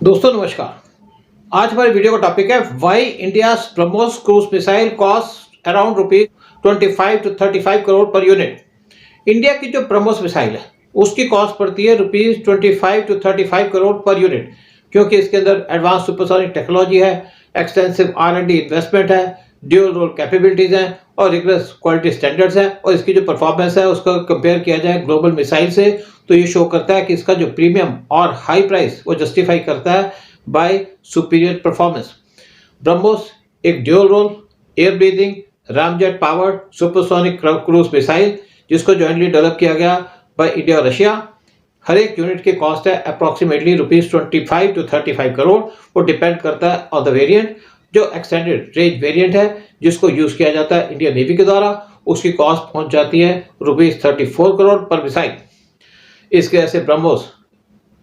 दोस्तों नमस्कार। आज हमारे वीडियो का टॉपिक है why India BrahMos cruise missile cost around ₹25 to 35 crore per unit. India की जो ब्रह्मोस मिसाइल है उसकी कॉस्ट पड़ती है ₹25 to 35 करोड़ पर यूनिट, क्योंकि इसके अंदर एडवांस सुपरसोनिक टेक्नोलॉजी है, एक्सटेंसिव R&D इन्वेस्टमेंट है, ड्यूल रोल कैपेबिलिटीज हैं और रिगरस क्वालिटी स्टैंडर्ड्स हैं। और इसकी जो परफॉर्मेंस है उसका कंपेयर किया जाए ग्लोबल मिसाइल से तो ये शो करता है कि इसका जो प्रीमियम और हाई प्राइस वो जस्टिफाई करता है बाय सुपीरियर परफॉर्मेंस। ब्रह्मोस एक dual role air breathing ramjet powered supersonic cruise missile जिसको जॉइंटली डेवलप किया गया बाय इंडिया और रशिया। हर एक यूनिट की कॉस्ट है अप्रॉक्सीमेटली ₹25 to 35 करोड़। वो डिपेंड करता है ऑन द वेरिएंट। जो एक्सटेंडेड रेंज वेरिएंट है जिसको यूज किया जाता है इंडियन नेवी के द्वारा, उसकी कॉस्ट पहुंच जाती है ₹34 करोड़ पर मिसाइल। इसके ऐसे ब्रह्मोस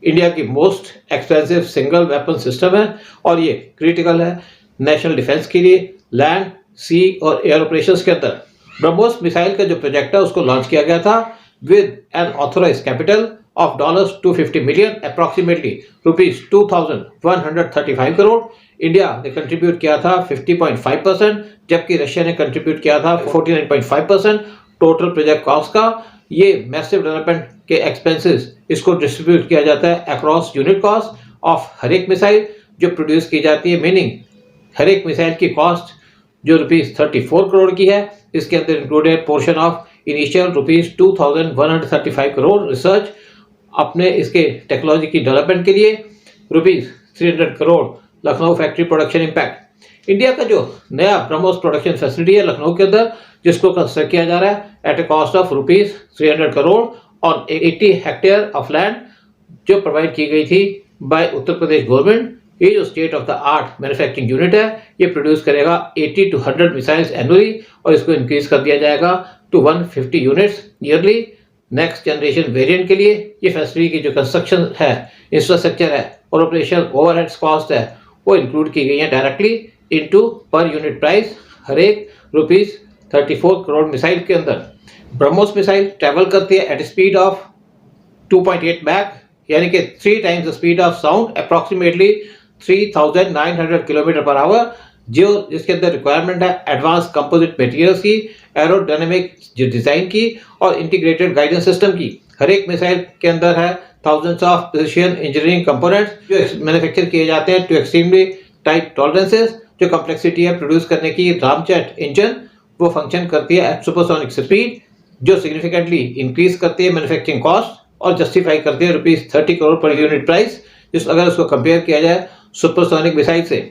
इंडिया की most expensive single weapon system है और ये क्रिटिकल है नेशनल डिफेंस के लिए लैंड, सी और एयर ऑपरेशंस के अंदर। ब्रह्मोस मिसाइल का जो प्रोजेक्ट है उसको लॉन्च किया गया था with N authorised capital of $250 million, approximately ₹2135 crore. India ने कंट्रीब्यूट किया था 50.5%, जबकि रशिया ने कंट्रीब्यूट किया था 49.5% टोटल प्रोजेक्ट कॉस्ट का। ये मैसिव डेवलपमेंट के एक्सपेंसेस इसको डिस्ट्रीब्यूट किया जाता है across unit cost of her एक मिसाइल जो प्रोड्यूस की जाती है, मीनिंग हर एक मिसाइल की कॉस्ट जो ₹34 करोड़ की है, इसके अंदर included portion of initial ₹2135 crore research अपने इसके टेक्नोलॉजी की डेवलपमेंट के लिए, ₹300 crore Lucknow factory production impact. India का जो नया ब्रह्मोस प्रोडक्शन फैसिलिटी है लखनऊ के अंदर जिसको कंस्ट्रक्ट किया जा रहा है at a cost of ₹300 crore और 80 हेक्टेयर ऑफ लैंड जो प्रोवाइड की गई थी बाय उत्तर प्रदेश गवर्नमेंट। ये जो state of the art manufacturing unit है ये प्रोड्यूस करेगा 80 to 100 मिसाइल्स एनुअली और इसको इंक्रीज कर दिया जाएगा to 150 units yearly. Next generation variant के लिए ये फैसिलिटी की जो कंस्ट्रक्शन है, इंफ्रास्ट्रक्चर है और ऑपरेशन ओवरहेड्स कॉस्ट है वो इंक्लूड की गई है directly into per unit price हर एक ₹34 करोड़ मिसाइल के अंदर। ब्रह्मोस मिसाइल ट्रैवल करती है एट स्पीड ऑफ 2.8 मैक, यानी कि 3 times the speed of sound, approximately 3900 kilometre per hour. जो इसके अंदर रिक्वायरमेंट है एडवांस कंपोजिट मटेरियल्स की, एरोडायनेमिक डिजाइन की और इंटीग्रेटेड गाइडेंस सिस्टम की। हर एक मिसाइल के अंदर है thousands of precision engineering components जो मैन्युफैक्चर किए जाते हैं टू एक्सट्रीमली टाइट टॉलरेंसेस। जो कॉम्प्लेक्सिटी है प्रोड्यूस करने की, रामजेट इंजन वो फंक्शन करती है एट सुपरसोनिक स्पीड जो सिग्निफिकेंटली इंक्रीज करती है मैन्युफैक्चरिंग कॉस्ट और जस्टिफाई करती है ₹30 करोड़ पर यूनिट प्राइस। जिस अगर उसको कंपेयर किया जाए सुपरसोनिक मिसाइल से,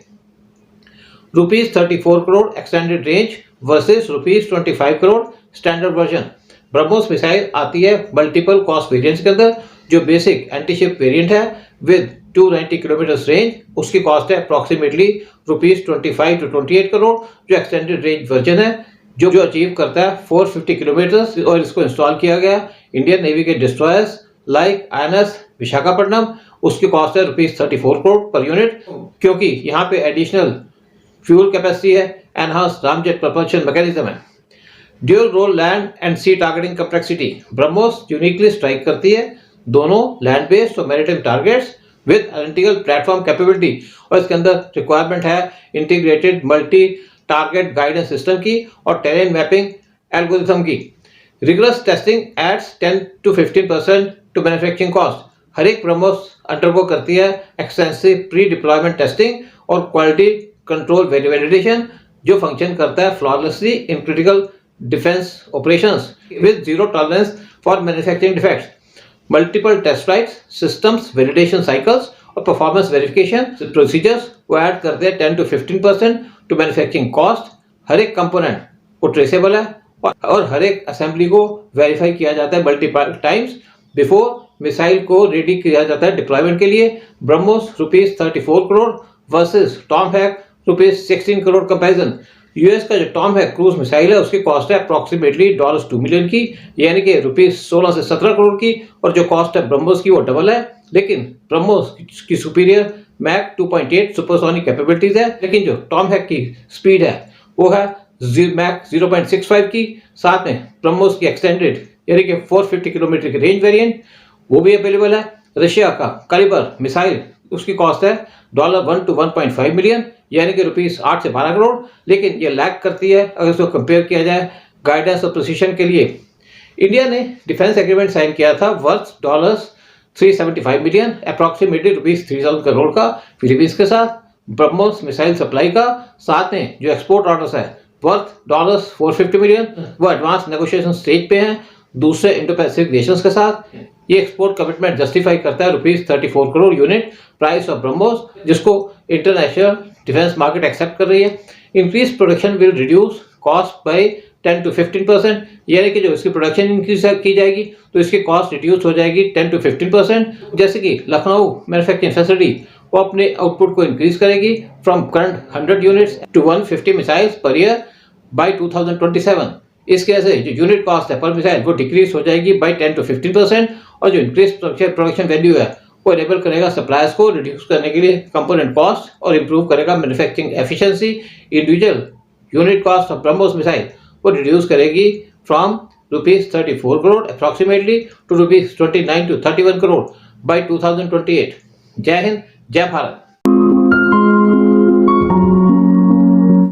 ₹34 crore extended range versus ₹25 crore standard version. BrahMos missile आती है मल्टीपल कॉस्ट वेरिएंट्स के अंदर। जो बेसिक एंटीशिप वेरिएंट है विद 290 किलोमीटर रेंज उसकी कॉस्ट है अप्रॉक्सीमेटली ₹25 to 28 करोड़। जो एक्सटेंडेड रेंज वर्जन है जो अचीव करता है 450 किलोमीटर और इसको इंस्टॉल किया गया इंडियन नेवी के डिस्ट्रॉयर्स लाइक INS विशाखापट्टनम, उसकी कॉस्ट है ₹34 करोड़ पर यूनिट, क्योंकि यहाँ पे एडिशनल फ्यूल कैपेसिटी है, एनहांस रामजेट प्रपल्शन मैकेनिज्म है, dual role land and sea targeting complexity. BrahMos uniquely strike करती है दोनों लैंड बेस्ड और maritime targets with identical platform capability और इसके अंदर रिक्वायरमेंट है integrated multi target guidance system की और टेरेन मैपिंग एल्गोरिथम की। Rigorous testing adds 10 to 15% to manufacturing cost. हर एक ब्रह्मोस अंडरगो करती है एक्सटेंसिव प्री डिप्लॉयमेंट टेस्टिंग और क्वालिटी कंट्रोल वैलिडेशन जो फंक्शन करता है flawlessly in critical defence operations with zero tolerance for manufacturing defects. Multiple test flights, systems validation cycles और performance verification procedures वो ऐड करते हैं 10 to 15% टू मैन्युफैक्चरिंग कॉस्ट। हर एक कंपोनेंट वो ट्रेसेबल है और हर एक असेंबली को वेरीफाई किया जाता है मल्टीपल टाइम्स बिफोर मिसाइल को रेडी किया जाता है डिप्लॉयमेंट के लिए। BrahMos ₹34 crore versus Tom hack ₹16 crore comparison. US का जो टॉम हैक क्रूज मिसाइल है उसकी कॉस्ट है अप्रॉक्सीमेटली $2 मिलियन की, यानी कि ₹16 से 17 करोड़ की, और जो कॉस्ट है ब्रह्मोस की वो डबल है। लेकिन ब्रह्मोस की सुपीरियर मैक 2.8 सुपरसोनिक कैपेबिलिटीज है, लेकिन जो टॉम हैक की स्पीड है वो है मैक 0.65 की। साथ में ब्रह्मोस की एक्सटेंडेड यानी कि 450 किलोमीटर की रेंज वेरिएंट वो भी अवेलेबल है। रशिया का कैलिबर मिसाइल उसकी कॉस्ट है $1 to 1.5 मिलियन, यानी कि रुपीस 8 से 12 करोड़, लेकिन ये लैग करती है अगर इसको कंपेयर किया जाए गाइडेंस और प्रिसिशन के लिए। इंडिया ने डिफेंस एग्रीमेंट साइन किया था worth $375 million, approximately rupees 3000 crore का फिलीपींस के साथ ब्रह्मोस मिसाइल सप्लाई का। साथ में जो एक्सपोर्ट ऑर्डर्स है वर्थ $450 मिलियन, वो एडवांस नेगोशिएशन स्टेज पे हैं दूसरे इंडो पैसिफिक नेशंस के साथ। ये एक्सपोर्ट कमिटमेंट जस्टिफाई करता है rupees 34 crore unit price of BrahMos, जिसको इंटरनेशनल डिफेंस मार्केट एक्सेप्ट कर रही है। Increase production will reduce cost by 10 to 15%, यानी कि जो इसकी प्रोडक्शन इंक्रीज की जाएगी तो इसकी कॉस्ट रिड्यूस हो जाएगी 10 to 15%। जैसे कि लखनऊ मैन्युफैक्चरिंग फैसिलिटी वो अपने आउटपुट को इंक्रीज करेगी from current 100 units to 150 missiles per year by 2027। इसके वजह से जो यूनिट कॉस्ट है पर मिसाइल वो डिक्रीज हो जाएगी बाय 10 to 15%, और जो इंक्रीज प्रोडक्शन वैल्यू है वो एनेबल करेगा सप्लायर्स को रिड्यूस करने के लिए कंपोनेंट कॉस्ट और इंप्रूव करेगा manufacturing efficiency. Individual unit cost of BrahMos missile वो रिड्यूस करेगी from rupees 34 crore approximately to rupees 29 to 31 crore by 2028। जय हिंद, जय भारत।